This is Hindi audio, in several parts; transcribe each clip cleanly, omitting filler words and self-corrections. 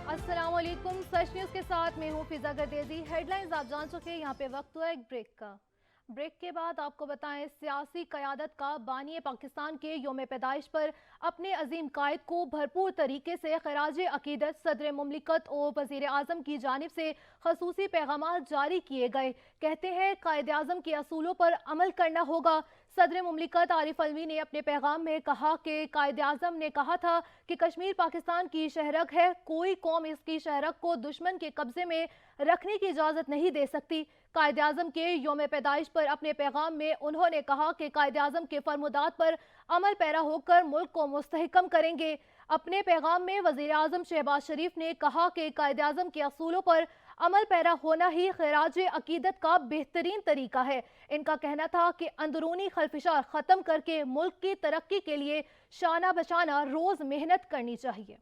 अस्सलाम वालेकुम। सच न्यूज़ के साथ मैं हूँ फिजा गर्देजी। हेडलाइंस आप जान चुके हैं, यहाँ पे वक्त हुआ एक ब्रेक का। ब्रेक के बाद आपको बताएं, सियासी क़यादत का बानी पाकिस्तान के योम पैदाइश पर अपने अजीम कायद को भरपूर तरीके से खराज अकीदत सदर मुमलिकत और वज़ीर आज़म की जानिब से खसूसी पैगाम जारी किए गए। कहते हैं कायद आज़म के असूलों पर अमल करना होगा। सदर मुमलिकत आरिफ अलवी ने अपने पैगाम में कहा कि कायद आज़म ने कहा था कि कश्मीर पाकिस्तान की शहरग है, कोई कौम इसकी शहरग को दुश्मन के कब्जे में रखने की इजाज़त नहीं दे सकती। कायद आज़म के योम पैदाइश पर अपने पैगाम में उन्होंने कहा कि कायद आज़म के फरमुदात पर अमल पैरा होकर मुल्क को मुस्तहकम करेंगे। अपने पैगाम में वज़ीर आज़म शहबाज शरीफ ने कहा कि कायद आज़म के असूलों पर अमल पैरा होना ही खराज अकीदत का बेहतरीन तरीका है। इनका कहना था कि अंदरूनी खलफिशार ख़त्म करके मुल्क की तरक्की के लिए शाना बशाना रोज़ मेहनत करनी चाहिए।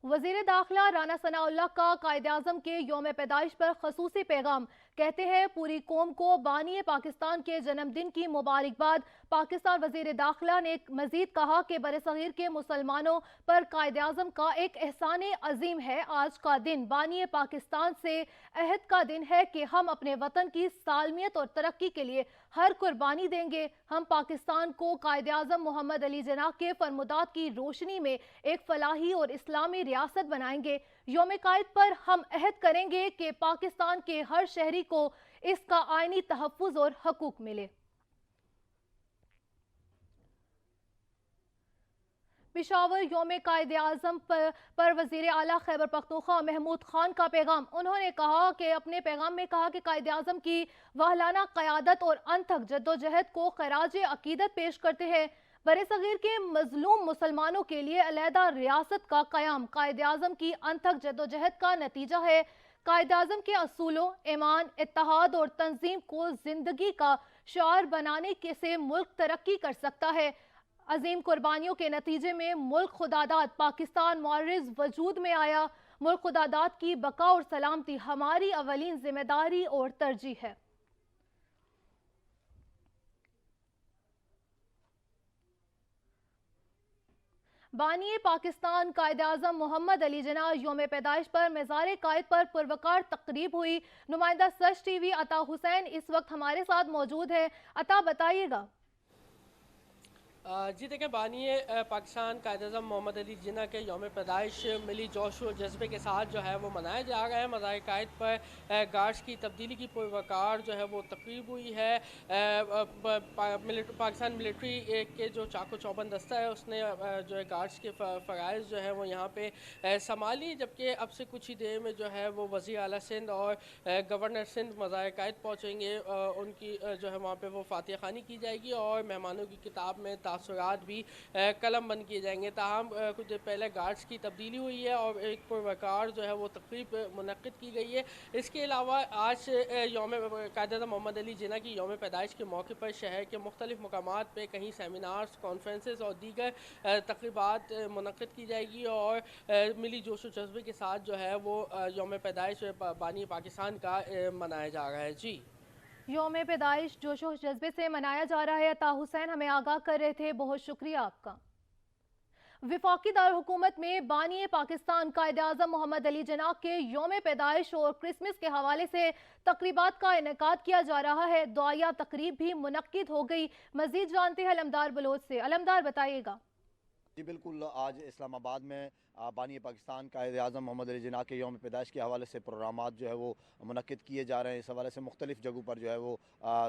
वज़ीर दाखिला राना सनाउल्लाह का कायद आज़म के योम पैदाइश पर खसूसी पैगाम। कहते हैं पूरी कौम को बानी पाकिस्तान के जन्मदिन की मुबारकबाद। पाकिस्तान वज़ीर दाखिला ने मजीद कहा कि बरसगीर के मुसलमानों पर कायद आज़म का एक एहसान अजीम है। आज का दिन बानी पाकिस्तान से अहद का दिन है कि हम अपने वतन की सालमियत और तरक्की के लिए हर कुर्बानी देंगे। हम पाकिस्तान को कायद आज़म मोहम्मद अली जिन्ना के फरमुदात की रोशनी में एक फलाही और इस्लामी रियासत बनाएंगे। योम कायद पर हम अहद करेंगे कि पाकिस्तान के हर शहरी को इसका आईनी तहफ़्फ़ुज़ और हकूक मिले। पिशावर योम कायद आज़म पर वज़ीर आला खैबर पख्तूनख्वा महमूद खान का पैगाम। उन्होंने कहा कि अपने पैगाम में कहा कि कायद आज़म की वाहलाना क़यादत और अनथक जद्दोजहद को खराज अकीदत पेश करते हैं। बरसगीर के मजलूम मुसलमानों के लिए अलहदा रियासत का क़याम कायद आज़म की अनथक जद्दोजहद का नतीजा है। कायद आज़म के असूलों, ईमान, इत्तेहाद और तंजीम को जिंदगी का शार बनाने के से मुल्क तरक्की कर सकता है। अजीम कुर्बानियों के नतीजे में मुल्क खुदादाद पाकिस्तान मुअर्रिज़ वजूद में आया। मुल्क खुदादाद की बका और सलामती हमारी अवलीन जिम्मेदारी और तरजीह है। बानी पाकिस्तान कायद आज़म मोहम्मद अली जिन्ना योम पैदाइश पर मज़ार कायद पर पुरवकार तकरीब हुई। नुमाइंदा सच टीवी अता हुसैन इस वक्त हमारे साथ मौजूद है। अता, बताइएगा। जी देखें, बानी पाकिस्तान कायद-ए-आज़म मोहम्मद अली जिन्ना के यौम पैदाइश मिली जोश और जज्बे के साथ जो है वो मनाया जा रहा है। मज़ार कायद पर गार्ड्स की तब्दीली की पुरवकार जो है वो तकरीब हुई है। पाकिस्तान मिलिट्री के जो चाको चौबंद दस्ता है उसने जो है गार्ड्स के फ़राइज़ जो है वो यहाँ पे संभाली, जबकि अब से कुछ ही देर में जो है वो वज़ीर आला सिंध और गवर्नर सिंध मज़ार कायद पहुँचेंगे। उनकी जो है वहाँ पे वो फातिहा ख़ानी की जाएगी और मेहमानों की किताब में तासुरात भी कलम बंद किए जाएंगे। ताहम कुछ देर पहले गार्ड्स की तब्दीली हुई है और एक पुरवकार जो है वो तकरीब मुनक़्क़िद की गई है। इसके अलावा आज यौम कायद-ए-आज़म मोहम्मद अली जिन्ना की यौम पैदाइश के मौके पर शहर के मुख्तलिफ मकामात पर कहीं सेमिनार्स, कॉन्फ्रेंसेस और दीगर तकरीबात मुनक़्क़िद की जाएगी और मिली जोश व जज्बे के साथ जो है वो यौम पैदाइश बानी पाकिस्तान का मनाया जा रहा है। जी, योम पैदाइश जोशो जज्बे से मनाया जा रहा है। अता हुसैन हमें आगाह कर रहे थे, बहुत शुक्रिया आपका। विफाकी दारहुकूमत में बानी पाकिस्तान कायद आज़म मोहम्मद अली जिन्ना के योम पैदाइश और क्रिसमस के हवाले से तकरीबात का इनेकाद किया जा रहा है। दुआया तकरीब भी मुनक्किद हो गई। मजीद जानते हैं अलमदार बलोच से। अलमदार, बताइएगा। जी बिल्कुल, आज इस्लामाबाद में बानी पाकिस्तान कायद आज़म मोहम्मद अली जिन्ना के यौम पैदाइश के हवाले से प्रोग्रामात जो है वो मुनक्किद किए जा रहे हैं। इस हवाले से मुख्तलिफ़ जगहों पर जो है वो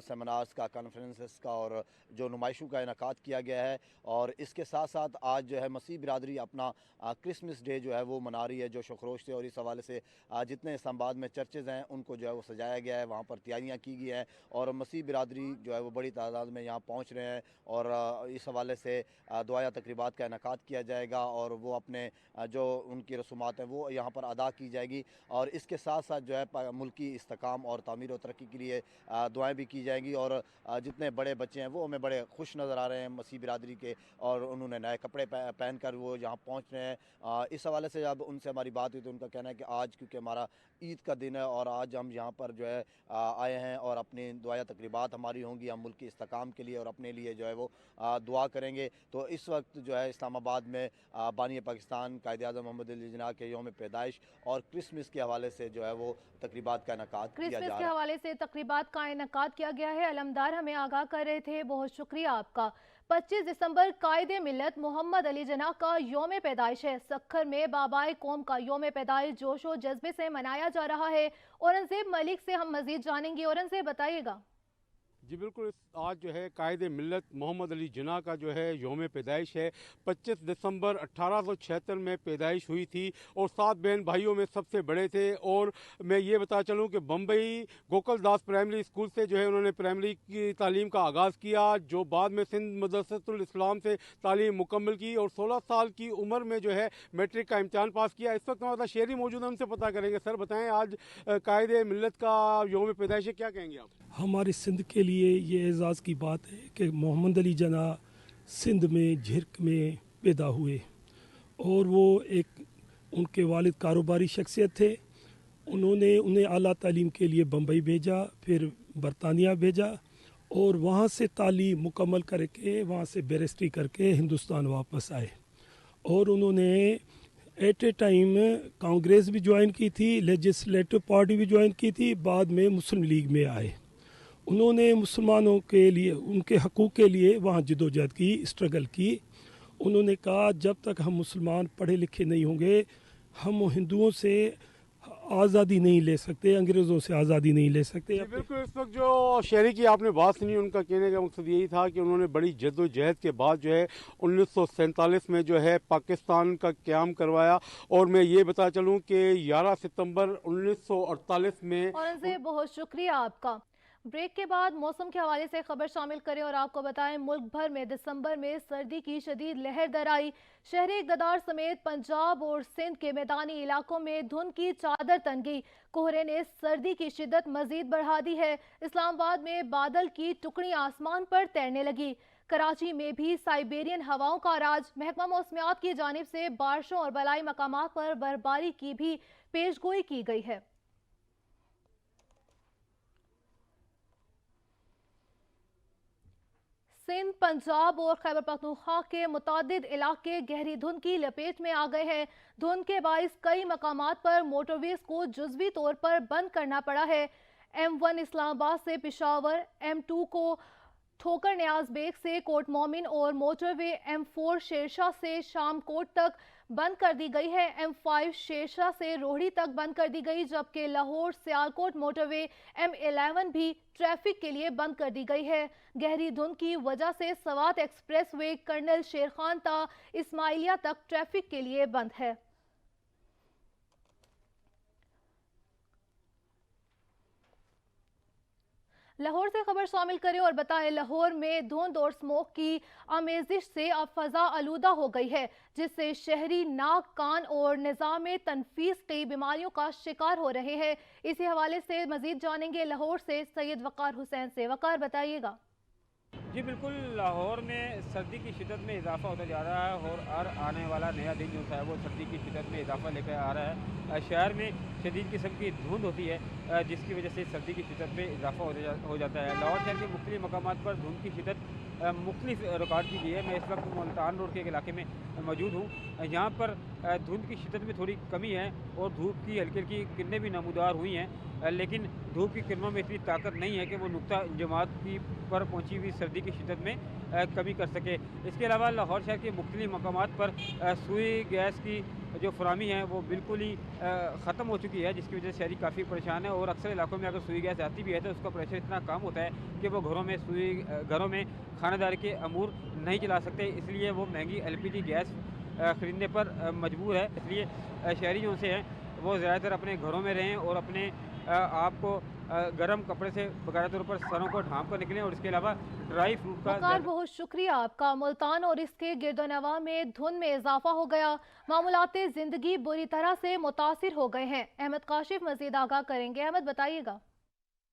सेमिनार्स का, कॉन्फ्रेंसेस का और जो नुमाइशों का इनेकाद किया गया है। और इसके साथ साथ आज जो है मसीह बिरादरी अपना क्रिसमस डे जो है वो मना रही है, जो शोखरोश से। और इस हवाले से जितने इस्लामाबाद में चर्चेज़ हैं उनको जो है वो सजाया गया है, वहाँ पर तैयारियाँ की गई हैं और मसीह बिरादरी जो है वो बड़ी तादाद में यहाँ पहुँच रहे हैं। और इस हवाले से दुआया तकरीबात का इनेकाद किया जाएगा और वो अपने जो उनकी रसूमात हैं वो यहाँ पर अदा की जाएगी। और इसके साथ साथ जो है मुल्क की इस्तेकाम और तामीर और तरक्की के लिए दुआएं भी की जाएंगी। और जितने बड़े बच्चे हैं वो हमें बड़े खुश नज़र आ रहे हैं मसीह बिरादरी के, और उन्होंने नए कपड़े पहन कर वो यहाँ पहुँच रहे हैं। इस हवाले से जब उनसे हमारी बात हुई तो उनका कहना है कि आज क्योंकि हमारा ईद का दिन है और आज हम यहाँ पर जो है आए हैं और अपनी दुआया तकरीबात हमारी होंगी, हम मुल्क की इस्तेकाम के लिए और अपने लिए जो है वो दुआ करेंगे। तो इस वक्त जो है इस्लामाबाद में बानी पाकिस्तान कायद-ए-आज़म मोहम्मद अली जिन्ना के यौम पैदाइश और क्रिसमस के हवाले से जो है वो तकरीबात का इनेकाद किया जा रहा है। क्रिसमस के हवाले से तकरीबात का इनेकाद किया गया है। अलमदार हमें आगाह कर रहे थे, बहुत शुक्रिया आपका। 25 दिसंबर कायदे मिल्लत मोहम्मद अली जिन्ना का यौम पैदाइश है। सखर में बाबाए कौम का यौम पैदाइश जोशो जज्बे से मनाया जा रहा है। औरंगजेब मलिक से हम मजीद जानेंगे। औरंगजेब बताइएगा। जी बिल्कुल, आज जो है कायदे मिल्लत मोहम्मद अली जिन्ना का जो है यौम पैदाइश है। 25 दिसंबर 1876 में पैदाइश हुई थी और 7 बहन भाइयों में सबसे बड़े थे। और मैं ये बता चलूँ कि बम्बई गोकुल दास प्राइमरी स्कूल से जो है उन्होंने प्राइमरी की तालीम का आगाज़ किया, जो बाद में सिंध मदरसतुल इस्लाम से तालीम मुकम्मल की और 16 साल की उम्र में जो है मैट्रिक का इम्तहान पास किया। इस वक्त हमारे शहरी मौजूद हैं, उनसे पता करेंगे। सर बताएँ, आज कायदे मिल्लत का यौम पैदाइश है, क्या कहेंगे आप? हमारे सिंध के लिए ये एज़ाज़ की बात है कि मोहम्मद अली जिन्ना सिंध में झिरक में पैदा हुए और वो एक उनके वालिद कारोबारी शख्सियत थे। उन्होंने उन्हें आला तालीम के लिए बम्बई भेजा, फिर बरतानिया भेजा और वहाँ से तालीम मुकम्मल करके वहाँ से बैरिस्ट्री करके हिंदुस्तान वापस आए। और उन्होंने एट ए टाइम कांग्रेस भी ज्वाइन की थी, लेजिस्लेटिव पार्टी भी ज्वाइन की थी, बाद में मुस्लिम लीग में आए। उन्होंने मुसलमानों के लिए उनके हकूक़ के लिए वहाँ जदोजहद की, स्ट्रगल की। उन्होंने कहा जब तक हम मुसलमान पढ़े लिखे नहीं होंगे हम हिंदुओं से आज़ादी नहीं ले सकते, अंग्रेज़ों से आज़ादी नहीं ले सकते। बिल्कुल, इस वक्त जो शहरी की आपने बात सुनी, उनका कहने का मकसद यही था कि उन्होंने बड़ी जद्दोजहद के बाद जो है 1947 में जो है पाकिस्तान का क़याम करवाया। और मैं ये बता चलूँ कि 11 सितंबर 1948 में। औरंगजेब बहुत शुक्रिया आपका। ब्रेक के बाद मौसम के हवाले से खबर शामिल करें और आपको बताएं, मुल्क भर में दिसंबर में सर्दी की शदीद लहर दर आई। शहरी इक़्तिदार समेत पंजाब और सिंध के मैदानी इलाकों में धुंध की चादर तन गई। कोहरे ने सर्दी की शिद्दत मजीद बढ़ा दी है। इस्लामाबाद में बादल की टुकड़ी आसमान पर तैरने लगी। कराची में भी साइबेरियन हवाओं का राज। महकमा मौसमियात की जानिब से बारिशों और बलाई मकामात पर बर्फबारी की भी पेशगोई की गई है। सिंध, पंजाब और खैबर पख्तूनख्वा के मुतादिद इलाके गहरी धुंध की लपेट में आ गए हैं। धुंध के बाइस कई मकामात पर मोटरवेज को जुज़वी तौर पर बंद करना पड़ा है। M1 इस्लामाबाद से पेशावर, M2 को ठोकर न्याज बेग से कोट मोमिन और मोटरवे M4 शेरशाह से शामकोट तक बंद कर दी गई है। M5 शेरशाह से रोहड़ी तक बंद कर दी गई, जबकि लाहौर सियालकोट मोटरवे M11 भी ट्रैफिक के लिए बंद कर दी गई है। गहरी धुंध की वजह से सवात एक्सप्रेस वे कर्नल शेर खान ता इस्माइलिया तक ट्रैफिक के लिए बंद है। लाहौर से खबर शामिल करें और बताएं, लाहौर में धुंध और स्मोक की आमेजिश से अब फजा आलूदा हो गई है, जिससे शहरी नाक, कान और निज़ाम तनफीस कई बीमारियों का शिकार हो रहे हैं। इसी हवाले से मजीद जानेंगे लाहौर से सैयद वकार हुसैन से। वकार बताइएगा। जी बिल्कुल, लाहौर में सर्दी की शिद्दत में इजाफा होता जा रहा है और हर आने वाला नया दिन जो है वो सर्दी की शिद्दत में इजाफा लेकर आ रहा है। शहर में शदीद किस्म की धुंध होती है, जिसकी वजह से सर्दी की शिद्दत में इजाफा हो जाता है। लाहौर शहर के मुख्तलिफ मकामात पर धुंध की शिद्दत मुख्तलिफ रिकॉर्ड की गई है। मैं इस वक्त मुल्तान रोड के एक इलाके में मौजूद हूँ। यहाँ पर धुंध की शिद्दत में थोड़ी कमी है और धूप की हल्की हल्की किरणें भी नमूदार हुई हैं, लेकिन धूप की किरणों में इतनी ताकत नहीं है कि वो नुक्ता जमात की पर पहुँची हुई सर्दी की शिद्दत में कमी कर सके। इसके अलावा लाहौर शहर के मुख्तलिफ मकामात पर सुई गैस की जो फरामी है वो बिल्कुल ही ख़त्म हो चुकी है, जिसकी वजह से शहरी काफ़ी परेशान है। और अक्सर इलाकों में अगर सुई गैस आती भी है तो उसका प्रेशर इतना कम होता है कि वो घरों में खानादारी के अमूर नहीं चला सकते, इसलिए वो महंगी LPG गैस ख़रीदने पर मजबूर है। इसलिए शहरी जो से हैं वो ज़्यादातर अपने घरों में रहें और अपने आपको गर्म कपड़े से बाकायदा तौर पर सरों को ढांप कर निकलें और इसके अलावा ड्राई फ्रूट का वकार, बहुत शुक्रिया आपका। मुल्तान और इसके गिरदोनवा में धुंध में इजाफा हो गया, मामूलाते जिंदगी बुरी तरह से मुतासिर हो गए हैं। अहमद काशिफ मजीद आगाह करेंगे। अहमद, बताइएगा।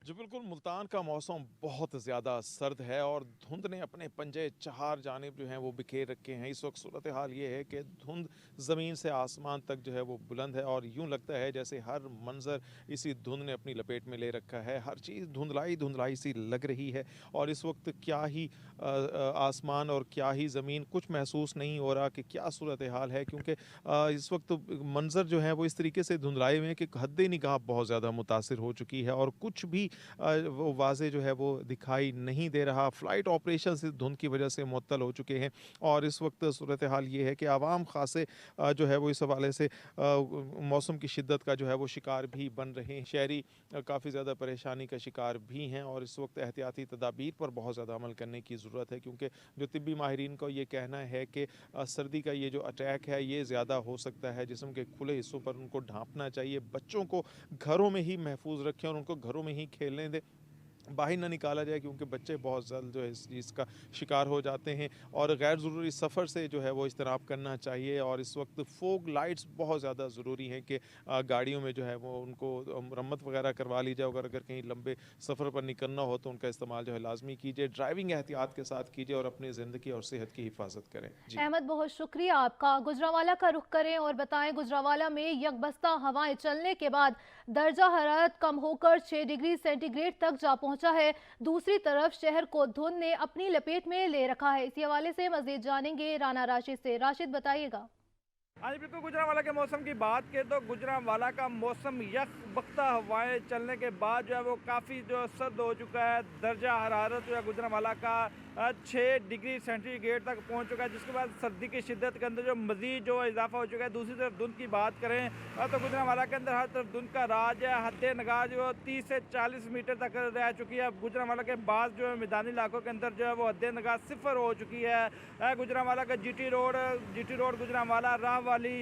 जी बिल्कुल, मुल्तान का मौसम बहुत ज़्यादा सर्द है और धुंध ने अपने पंजे चार जानिब जो हैं वो बिखेर रखे हैं। इस वक्त सूरत हाल ये है कि धुंध ज़मीन से आसमान तक जो है वो बुलंद है और यूँ लगता है जैसे हर मंज़र इसी धुंध ने अपनी लपेट में ले रखा है। हर चीज़ धुंधलाई धुंधलाई सी लग रही है और इस वक्त क्या ही आसमान और क्या ही ज़मीन, कुछ महसूस नहीं हो रहा कि क्या सूरत हाल है, क्योंकि इस वक्त मंज़र जो है वो इस तरीके से धुंधलाए हुए हैं कि हद निगाह बहुत ज़्यादा मुतासिर हो चुकी है और कुछ भी वो वाज़े जो है वो दिखाई नहीं दे रहा। फ़्लाइट ऑपरेशन इस धुंध की वजह से मुअत्तल हो चुके हैं और इस वक्त सूरत हाल ये है कि आवाम ख़ासे जो है वो इस हवाले से मौसम की शिद्दत का जो है वो शिकार भी बन रहे हैं। शहरी काफ़ी ज़्यादा परेशानी का शिकार भी हैं और इस वक्त एहतियाती तदाबीर पर बहुत ज़्यादा अमल करने की ज़रूरत है, क्योंकि जो तिब्बी माहिरीन का ये कहना है कि सर्दी का ये जो अटैक है ये ज़्यादा हो सकता है। जिस्म के खुले हिस्सों पर उनको ढांपना चाहिए, बच्चों को घरों में ही महफूज रखें और उनको घरों में ही खेलने दें, बाहर ना निकाला जाए, क्योंकि बच्चे बहुत जल्द जो है इस चीज़ का शिकार हो जाते हैं और गैर ज़रूरी सफ़र से जो है वो इज्तनाब करना चाहिए। और इस वक्त फोग लाइट्स बहुत ज़्यादा ज़रूरी हैं कि गाड़ियों में जो है वो उनको मरम्मत वगैरह करवा ली जाए। अगर कहीं लंबे सफ़र पर निकलना हो तो उनका इस्तेमाल जो है लाजमी कीजिए। ड्राइविंग एहतियात के साथ कीजिए और अपनी ज़िंदगी और सेहत की हिफाजत करें। जी अहमद, बहुत शुक्रिया आपका। गुजरांवाला का रुख करें और बताएं, गुजरांवाला में यकबस्ता हवाएं चलने के बाद दर्जा हरारत कम होकर 6 डिग्री सेंटीग्रेड तक जा पहुंचा है। दूसरी तरफ शहर को धुंध ने अपनी लपेट में ले रखा है। इसी हवाले से मजीद जानेंगे राना राशिद से। राशिद, बताइएगा। हाँ जी बिल्कुल, गुजरांवाला के मौसम की बात करें तो गुजरांवाला का मौसम यकबख्ता हवाएं चलने के बाद जो है वो काफ़ी जो सर्द हो चुका है। दर्जा हरारत जो है गुजरांवाला का 6 डिग्री सेंटीग्रेड तक पहुंच चुका है, जिसके बाद सर्दी की शिद्दत के अंदर जो मज़ीद जो इजाफा हो चुका है। दूसरी तरफ धुंध की बात करें तो गुजरांवाला के अंदर हर तरफ धुंध का राज है। हद नगाह जो 30 से 40 मीटर तक रह चुकी है। गुजरांवाला के बाद जो है मैदानी इलाकों के अंदर जो है वो हद नगाह 0 हो चुकी है। गुजरांवाला का जीटी रोड गुजरांवाला राह वाली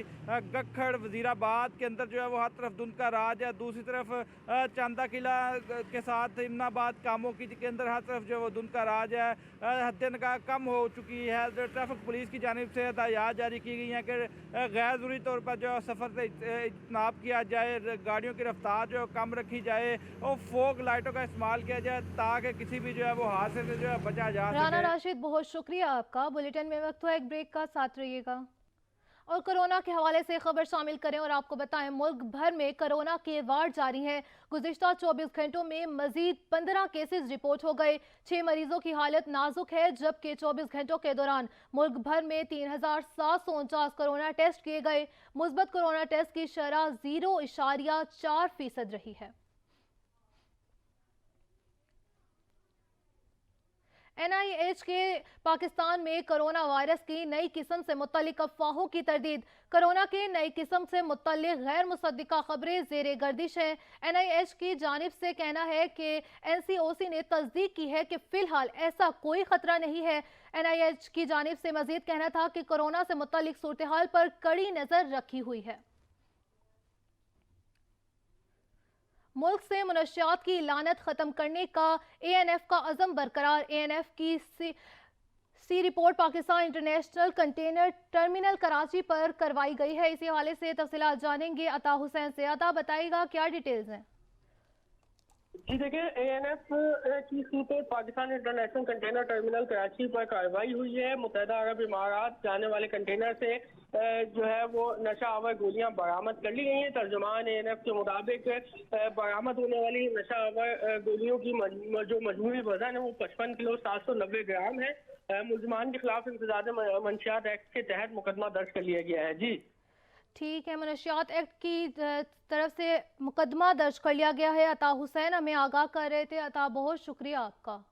गखड़ वजीराबाद के अंदर जो है वो हर तरफ धुंध का राज है। दूसरी तरफ चांदा किला के साथ इमनाबाद कामों की के अंदर हर तरफ जो है वो धुंध का राज है। हद नगाह कम हो चुकी है। ट्रैफिक पुलिस की जानिब से हदायत जारी की गई हैं कि गैर ज़रूरी तौर पर जो सफ़र से इज्तनाब किया जाए, गाड़ियों की रफ्तार जो कम रखी जाए और फोग लाइटों का इस्तेमाल किया जाए ताकि किसी भी जो है वो हादसे से जो है बचा जा सके। राना राशिद, बहुत शुक्रिया आपका। बुलेटिन में वक्त हुआ एक ब्रेक का, साथ रहिएगा। और कोरोना के हवाले से खबर शामिल करें और आपको बताएं, मुल्क भर में कोरोना के वार्ड जारी हैं। गुज़िश्ता 24 घंटों में मजीद 15 केसेस रिपोर्ट हो गए। 6 मरीजों की हालत नाजुक है, जबकि 24 घंटों के दौरान मुल्क भर में 3749 कोरोना टेस्ट किए गए। मुस्बत कोरोना टेस्ट की शरह 0.4% रही है। NIH के पाकिस्तान में कोरोना वायरस की नई किस्म से मुत्तलिक अफवाहों की तरदीद। कोरोना के नई किस्म से मुत्तलिक गैर मुसद्दिका खबरें ज़ेरे गर्दिश हैं। NIH की जानिब से कहना है कि NCOC ने तस्दीक की है कि फ़िलहाल ऐसा कोई ख़तरा नहीं है। NIH की जानिब से मज़ीद कहना था कि कोरोना से मुत्तलिक सूरत हाल पर कड़ी नज़र रखी हुई है। मुल्क से मुनशियात की लानत ख़त्म करने का ANF का अज़म बरकरार। ANF की सी report Pakistan international container terminal Karachi पर करवाई गई है। इसी हवाले से तफसीलात जानेंगे अता हुसैन से। अता, बताइएगा क्या डिटेल्स हैं। जी देखिए, ANF की सी पे Pakistan international container terminal Karachi पर कार्रवाई हुई है। मुत्तहदा अरब इमारात जाने वाले कंटेनर से जो है वो नशा आवर गोलियां बरामद कर ली गई हैं। तर्जुमान ANF के मुताबिक बरामद होने वाली नशा आवर गोलियों की जो मजमूई वजन है वो 55 किलो 790 ग्राम है। मुलजमान के खिलाफ इंतजाज मंशियात एक्ट के तहत मुकदमा दर्ज कर लिया गया है। जी ठीक है, मनशियात एक्ट की तरफ से मुकदमा दर्ज कर लिया गया है। अता हुसैन हमें आगाह कर रहे थे। अता, बहुत शुक्रिया आपका।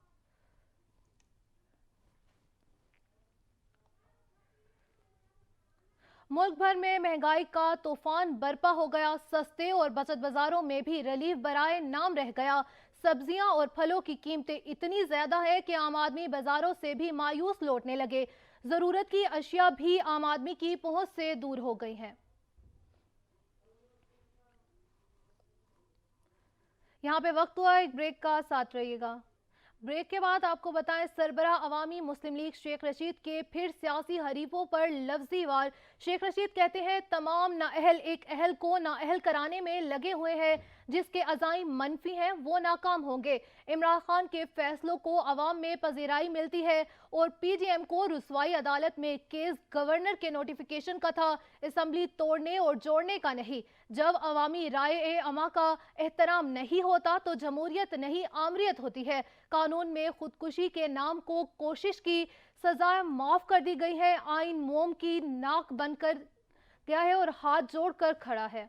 मुल्क भर में महंगाई का तूफान बरपा हो गया। सस्ते और बचत बाजारों में भी रिलीफ बराए नाम रह गया। सब्जियां और फलों की कीमतें इतनी ज्यादा है कि आम आदमी बाजारों से भी मायूस लौटने लगे। जरूरत की अशिया भी आम आदमी की पहुंच से दूर हो गई हैं। यहाँ पे वक्त हुआ एक ब्रेक का, साथ रहिएगा। ब्रेक के बाद आपको बताएं, सरबराह अवामी मुस्लिम लीग शेख रशीद के फिर सियासी हरीफों पर लफ्जी वार। शेख रशीद कहते हैं तमाम नाअहल एक अहल को नाअहल कराने में लगे हुए हैं, जिसके अज़ाइम मनफी हैं वो नाकाम होंगे। इमरान खान के फैसलों को अवाम में पजीराई मिलती है और पीडीएम को रुसवाई अदालत में केस गवर्नर के नोटिफिकेशन का था, असम्बली तोड़ने और जोड़ने का नहीं। जब अवामी राय अमा का एहतराम नहीं होता तो जमहूरियत नहीं आमरीत होती है। कानून में खुदकुशी के नाम को कोशिश की सजाएं माफ कर दी गई है। आइन मोम की नाक बनकर गया है और हाथ जोड़कर खड़ा है।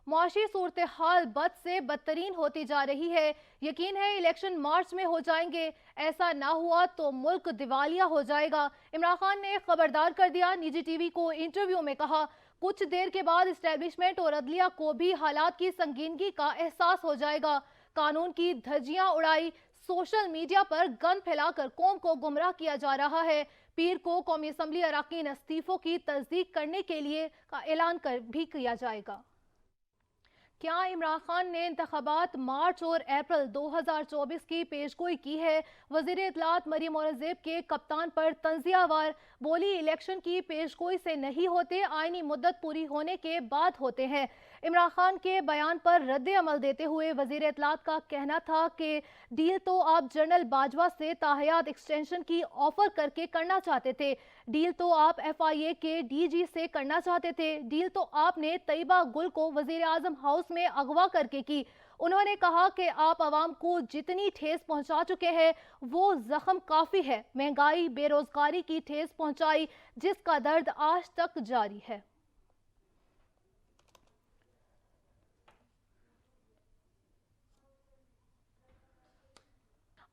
मुआशी सूरत हाल बद से बदतरीन होती जा रही है। यकीन है इलेक्शन मार्च में हो जाएंगे, ऐसा ना हुआ तो मुल्क दिवालिया हो जाएगा। इमरान खान ने खबरदार कर दिया। निजी टीवी को इंटरव्यू में कहा, कुछ देर के बाद इस्टेब्लिशमेंट और अदलिया को भी हालात की संगीनगी का एहसास हो जाएगा। कानून की धज्जियां उड़ाई, सोशल मीडिया पर गंद फैलाकर कौम को गुमराह किया जा रहा है। पीर को कौमी असम्बली अराकीन इस्तीफों की तस्दीक करने के लिए का ऐलान भी किया जाएगा। क्या इमरान खान ने इंतखाबात मार्च और अप्रैल 2024 की पेशगोई की है? वज़ीर इत्तलात मरियम औरंगज़ेब के कप्तान पर तंज़ियावार बोली, इलेक्शन की पेशगोई से नहीं होते, आईनी मुद्दत पूरी होने के बाद होते हैं। इमरान खान के बयान पर रद्द अमल देते हुए वज़ीर इत्तलात का कहना था कि डील तो आप जनरल बाजवा से ताहयात एक्सटेंशन की ऑफर करके करना चाहते थे, डील तो आप FIA के DG से करना चाहते थे, डील तो आपने तैयबा गुल को वज़ीर आज़म हाउस में अगवा करके की। उन्होंने कहा कि आप आवाम को जितनी ठेस पहुंचा चुके हैं वो जख्म काफ़ी है। महंगाई बेरोजगारी की ठेस पहुंचाई, जिसका दर्द आज तक जारी है।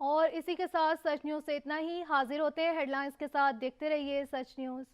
और इसी के साथ सच न्यूज़ से इतना ही। हाजिर होते हैं हेडलाइंस के साथ, देखते रहिए सच न्यूज़।